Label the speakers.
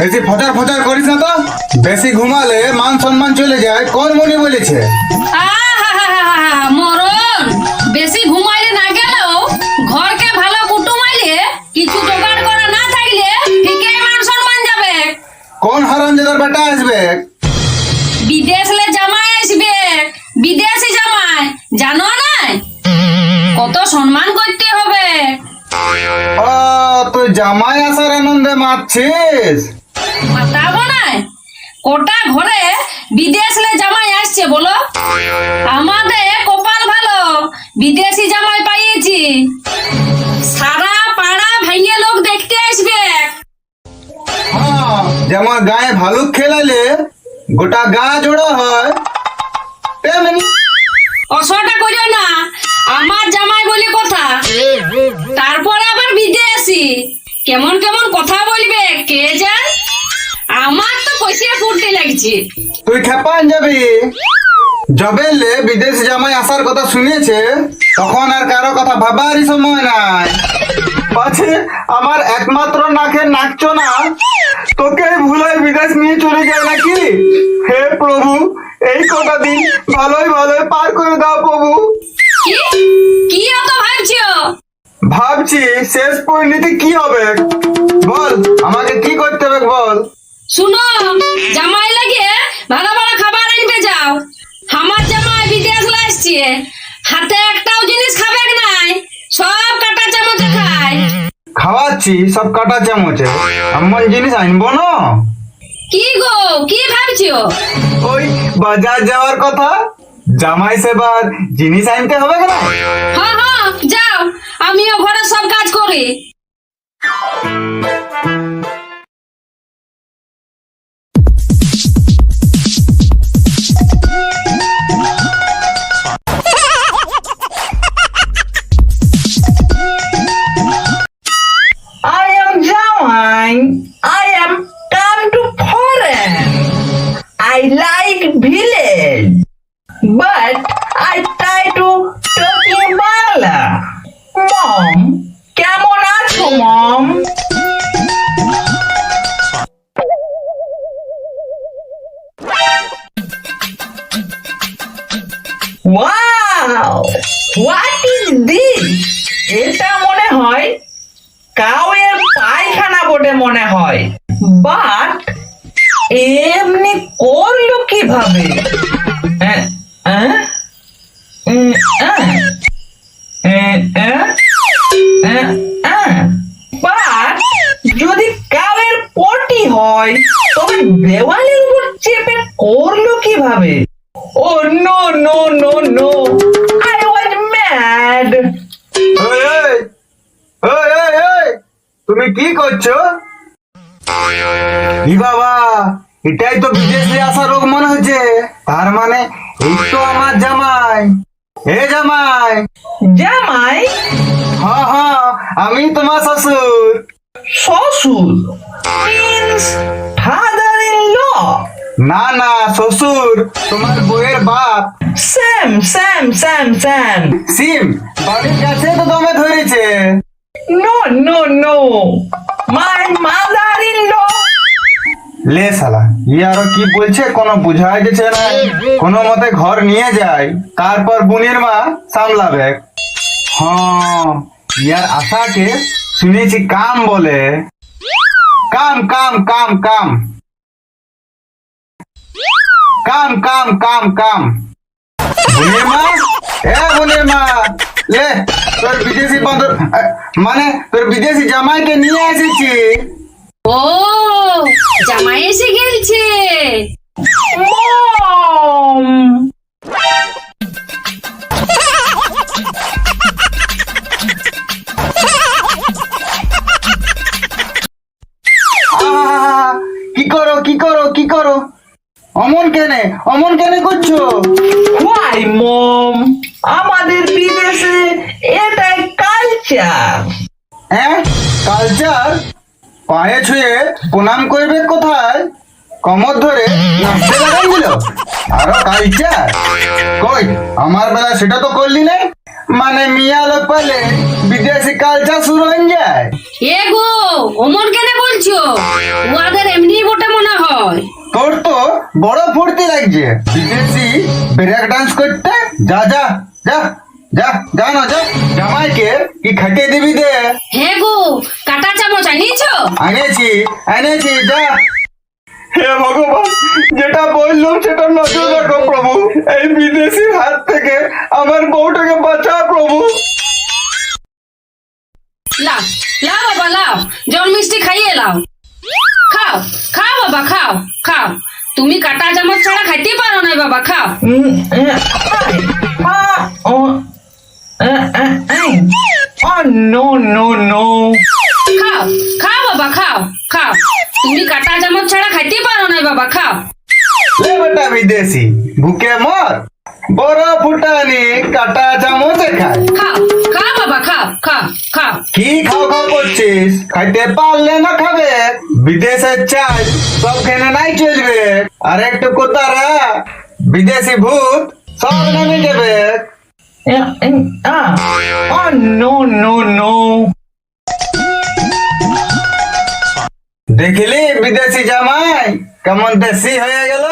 Speaker 1: বেশি ফচার ফচার করিস না তো। বেশি ঘুমালে মান সম্মান চলে যায়, কোন মনে বলেছে?
Speaker 2: মরণ, বেশি ঘুমাইলে না গেলেও ঘরকে ভালো কুটুম আইলে কিছু জোগাড় করা না থাকলে ঠিকই মান সম্মান যাবে।
Speaker 1: কোন হারামজাদার বেটা আসবে?
Speaker 2: বিদেশলে জামাই আসবে, বিদেশি জামাই, জানো না কত সম্মান করতে হবে।
Speaker 1: ও, তুই জামাই আসার আনন্দে মারছিস?
Speaker 2: মাতাবো না, কোটা ঘরে বিদেশলে জামাই আসছে বলো। আমাদের কপাল ভালো, বিদেশি জামাই পাইয়েছি। সারা পাড়া ভাইয়ে লোক দেখতে আসবে।
Speaker 1: হ্যাঁ, যেমন গায়ে ভালুক খেলালে গোটা গা জোড়া হয় তেমনি।
Speaker 2: অসটা করিও না, আমার জামাই বলে কথা। তারপরে আবার বিদেশি, কেমন কেমন কথা বলবে কে জান। আমার তো কষিয়ে ফুটতে লাগছে।
Speaker 1: তুই খেপান যাবি। জবেলে বিদেশি জামাই আসার কথা শুনেছে, তখন আর কারো কথা ভাবারই সময় নাই। পাছে আমার একমাত্র নাকের নাকছো না, তোকে ভুলে বিদেশ নিয়ে চলে যায় নাকি? হে প্রভু, এই কটা দিন ভালোই ভালোই পার করে দাও প্রভু।
Speaker 2: কি কি অত ভাবছো?
Speaker 1: ভাবছি শেষ পরিণতি কি হবে, বল আমাকে কি করতে হবে বল।
Speaker 2: শুনো, জামাই লাগে ভালো ভালো খাবার আনবে যাও। আমার জামাই বিদেশ আসছে, হাতে একটাও জিনিস খাবে নাই, সব কাটা চামচে খায়।
Speaker 1: খাওয়াচ্ছি সব কাটা চামচে, এমন জিনিস আনবো না।
Speaker 2: কি গো, কি ভাবছো?
Speaker 1: ওই বাজার যাওয়ার কথা, জামাই সেবার জিনিস আনতে হবে না?
Speaker 2: হ্যাঁ হ্যাঁ যাও, আমিও ঘরে সব কাজ করি।
Speaker 3: I am Jamai. I am come to foreign. I like village, but I try to talk in Bangla. Mom, কেমন আছো mom? Wow! What is this? এটা মনে হয় কাউয়ের পায়খানা বটে মনে হয়, বাট এমনি করলো কিভাবে? বাট যদি কাউয়ের পটি হয় তবে দেওয়ালের উপর চেপে করলো কিভাবে? Oh no no no no, I was mad.
Speaker 1: ওই, ওই, ওই, ওই, ওই, তুমি কি করছো? ই বাবা, এটাই তো বিদেশে আসা রোগ মনে হচ্ছে। তার মানে এই তো আমার জামাই। এ জামাই।
Speaker 3: জামাই?
Speaker 1: হ্যাঁ হ্যাঁ, আমি তোমার শ্বশুর।
Speaker 3: শ্বশুর মিন্স ফাদার ইন ল?
Speaker 1: না না, শ্বশুর তোমার বউয়ের বাপ।
Speaker 3: Sam Sam Sam Sam.
Speaker 1: সিম বাড়ির কাছে তো দমে ধরেছে।
Speaker 3: No no no, my mother in law.
Speaker 1: লে শালা, ই আরো কি বলছে কোনো বুঝাই যাচ্ছে না। কোনো মতে ঘর নিয়ে যায়, তারপর বুনির মা সামলাবে। হ্যাঁ, ইয়ার আশাকে শুনেছি কাম বলে। কাম কাম কাম কাম কাম কাম কাম কাম। বুনির মা, এ বুনির মা, লে তোর বিদেশি বন্ধু, মানে তোর বিদেশি জামাইকে নিয়ে এসেছি।
Speaker 2: ও, জামাই এসে গেলছে।
Speaker 3: মম,
Speaker 1: আহা, কি করো কি করো কি করো, অমন কেনে করছো?
Speaker 3: হোয়াই মম, আমাদের বিদেশে এটাই কালচার।
Speaker 1: হ্যাঁ, কালচার? পায়ে ছুঁয়ে প্রণাম করবে কোথায়, কমর ধরে নাচতে লাগাই দিল। আরো কালচার কই, আমার বেলা সেটা তো করলি না। মানে মিয়া লোক পেলে বিদেশি কালচার শুরু হয়ে যায়।
Speaker 2: এ গো অমন কেন বলছো? ওদের এমনি বটে মনে হয়।
Speaker 1: তোর তো বড় ফুর্তি লাগছে বিদেশি ব্রেক ডান্স করতে। যা যা যা যা যা না যা, জামাইকে কি খাটিয়ে দিবি দে।
Speaker 2: হে গো কাটা চামচ আনিয়েছো?
Speaker 1: এনেছি এনেছি, যা। হে ভগবান, যেটা বললাম সেটা নজর রাখো প্রভু। এই বিদেশির হাত থেকে আমার বউটাকে বাঁচা প্রভু।
Speaker 2: লাও লাও বাবা লাও, জল মিষ্টি খাইয়ে লাও। খাও খাও বাবা খাও খাও। তুমি কাটা চামচ ছাড়া খাইতে পারো না বাবা, খাও।
Speaker 3: নো নো নো,
Speaker 2: খাও খাও বাবা খাও খাও। তুমি কাটা চামচ ছাড়া খাইতে পারো না বাবা, খাও।
Speaker 1: লে বেটা বিদেশি, ভুকে মর। বড় ফুটানি কাটা চামচে খায়।
Speaker 2: খাও খাও বাবা খাও খাও খাও।
Speaker 1: কি খাও খাও করছিস? খাইতে পারলে না খাবে। বিদেশের চাল সব খেনে নাই চলবে। আর একটু কোতারা বিদেশি ভূত সব নেমে যাবে।
Speaker 3: No no no.
Speaker 1: দেখলি বিদেশি জামাই কেমন দেশি হয়ে গেল।